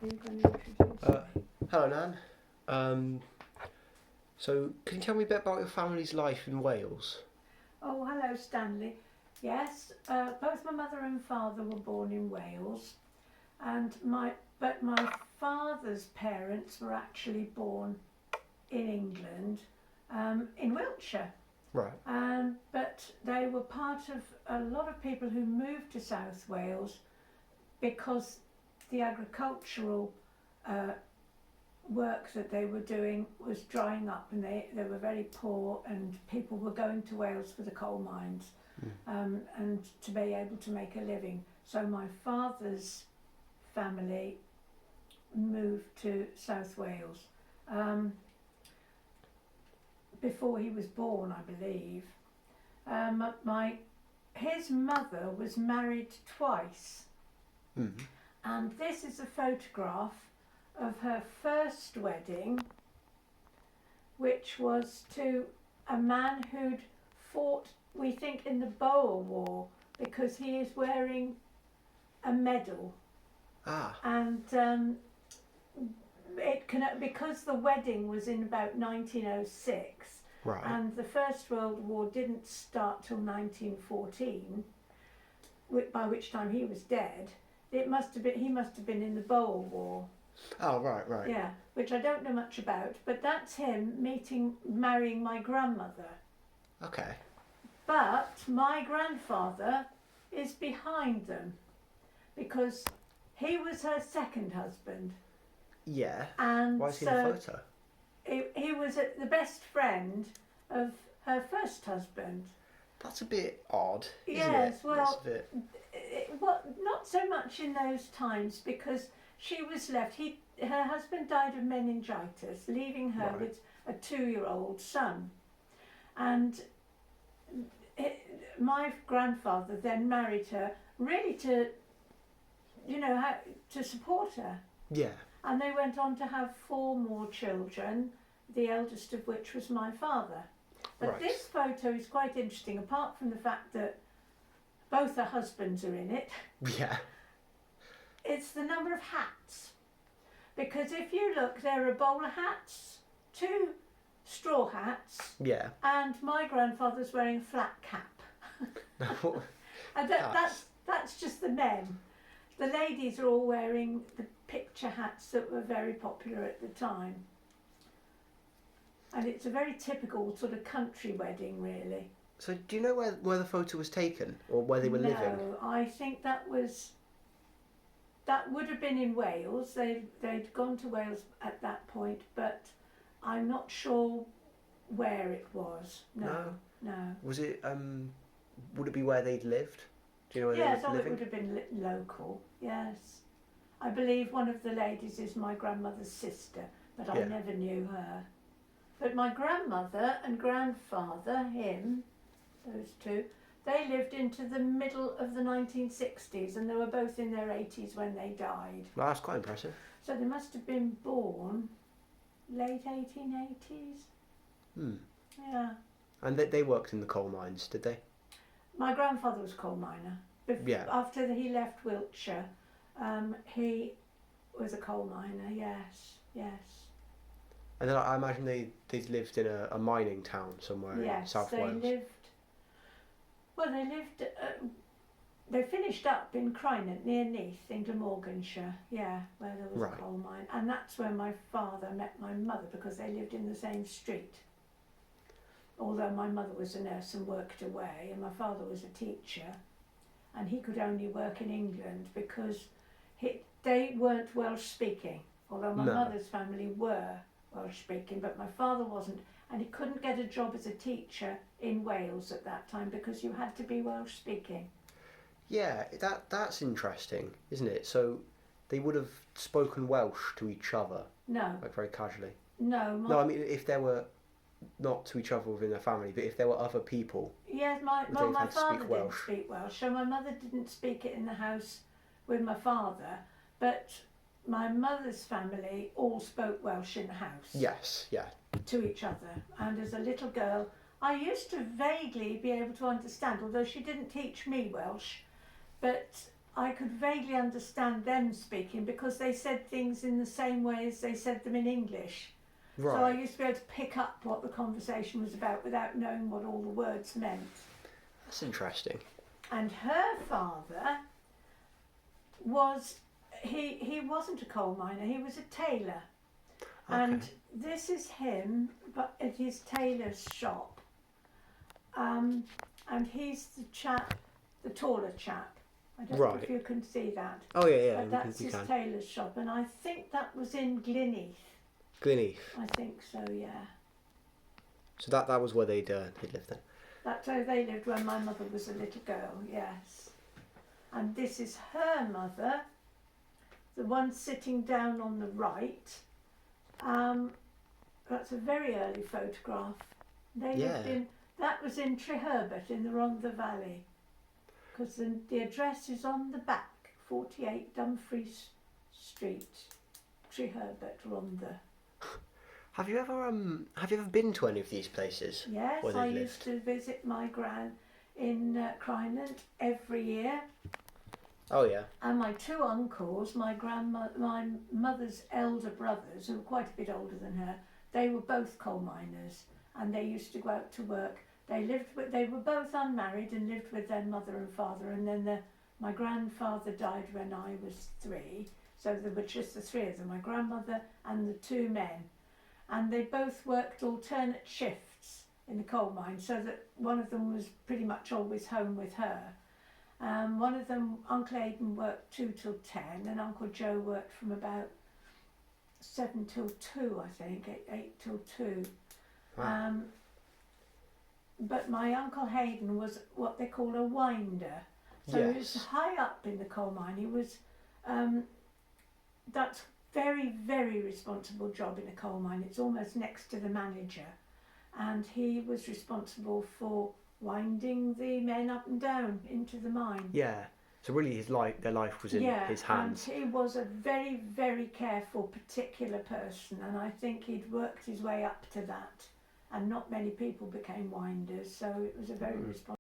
You're going to introduce me. Hello, Nan. So, can you tell me a bit about your family's life in Wales? Oh, hello, Stanley. Yes, both my mother and father were born in Wales, but my father's parents were actually born in England, in Wiltshire. Right. But they were part of a lot of people who moved to South Wales because the agricultural work that they were doing was drying up, and they were very poor, and people were going to Wales for the coal mines and to be able to make a living. So my father's family moved to South Wales before he was born, I believe. His mother was married twice, and this is a photograph of her first wedding, which was to a man who'd fought, we think, in the Boer War, because he is wearing a medal. And because the wedding was in about 1906, Right. and the First World War didn't start till 1914, by which time he was dead. He must have been in the Boer War. Oh, right. Yeah, which I don't know much about, but that's him marrying my grandmother. Okay. But my grandfather is behind them because he was her second husband. Yeah. And why is he in the photo? He was the best friend of her first husband. That's a bit odd, isn't Yes, it? well, not so much in those times, because she was left. Her husband died of meningitis, leaving her with a 2-year-old son. And my grandfather then married her, really to support her. Yeah. And they went on to have 4 more children, the eldest of which was my father. But this photo is quite interesting, apart from the fact that both her husbands are in it. Yeah. It's the number of hats. Because if you look, there are bowler hats, 2 straw hats, Yeah. and my grandfather's wearing a flat cap. And that's just the men. The ladies are all wearing the picture hats that were very popular at the time. And it's a very typical sort of country wedding, really. So do you know where the photo was taken, or where they were living? No, I think that would have been in Wales. They'd gone to Wales at that point, but I'm not sure where it was. No. Was it? Would it be where they'd lived? Do you know where they were living? It would have been local. Yes, I believe one of the ladies is my grandmother's sister, but I never knew her. But my grandmother and grandfather, those 2, they lived into the middle of the 1960s, and they were both in their 80s when they died. Well, that's quite impressive. So they must have been born late 1880s. Yeah. And they worked in the coal mines, did they? My grandfather was a coal miner. After he left Wiltshire, he was a coal miner, yes. And then I imagine they lived in a mining town somewhere in South Wales. They finished up in Crynant, near Neath, in Glamorganshire, where there was a coal mine. And that's where my father met my mother, because they lived in the same street. Although my mother was a nurse and worked away, and my father was a teacher, and he could only work in England because they weren't Welsh speaking, although my mother's family were Welsh speaking, but my father wasn't, and he couldn't get a job as a teacher in Wales at that time because you had to be Welsh speaking. Yeah, that's interesting, isn't it? So they would have spoken Welsh to each other? No. Like very casually? No. No, I mean if there were, not to each other within their family, but if there were other people. Yes, my father didn't speak Welsh, so my mother didn't speak it in the house with my father, but my mother's family all spoke Welsh in the house. Yes, yeah. To each other. And as a little girl, I used to vaguely be able to understand, although she didn't teach me Welsh, but I could vaguely understand them speaking because they said things in the same way as they said them in English. So I Right. used to be able to pick up what the conversation was about without knowing what all the words meant. That's interesting. And her father was, he wasn't a coal miner, he was a tailor. Okay. And this is him, but at his tailor's shop. And he's the chap, the taller chap. I don't know if you can see that. Oh yeah, But that's you his can. tailor's shop, and I think that was in Glynneath. Glynneath. I think so, yeah. So that was where they'd lived then. That's where they lived when my mother was a little girl, yes. And this is her mother, the one sitting down on the right. That's a very early photograph. They lived in, that was in Treherbert in the Rhondda Valley. Because the address is on the back, 48 Dumfries Street, Treherbert, Rhondda. Have you ever been to any of these places? Yes, I used to visit my gran in Crynant every year. Oh yeah. And my two uncles, my mother's elder brothers, who were quite a bit older than her, they were both coal miners, and they used to go out to work. They were both unmarried and lived with their mother and father, and then my grandfather died when I was 3, so there were just the 3 of them, my grandmother and the 2 men. And they both worked alternate shifts in the coal mine, so that one of them was pretty much always home with her. One of them, Uncle Aidan, worked 2 till 10, and Uncle Joe worked from about 7 till 2, I think, 8 till 2. Wow. But my Uncle Hayden was what they call a winder. So he was high up in the coal mine. He was, that's very, very responsible job in a coal mine. It's almost next to the manager. And he was responsible for winding the men up and down into the mine. Yeah. So really their life was in his hands. And he was a very, very careful, particular person. And I think he'd worked his way up to that. And not many people became winders. So it was a very responsible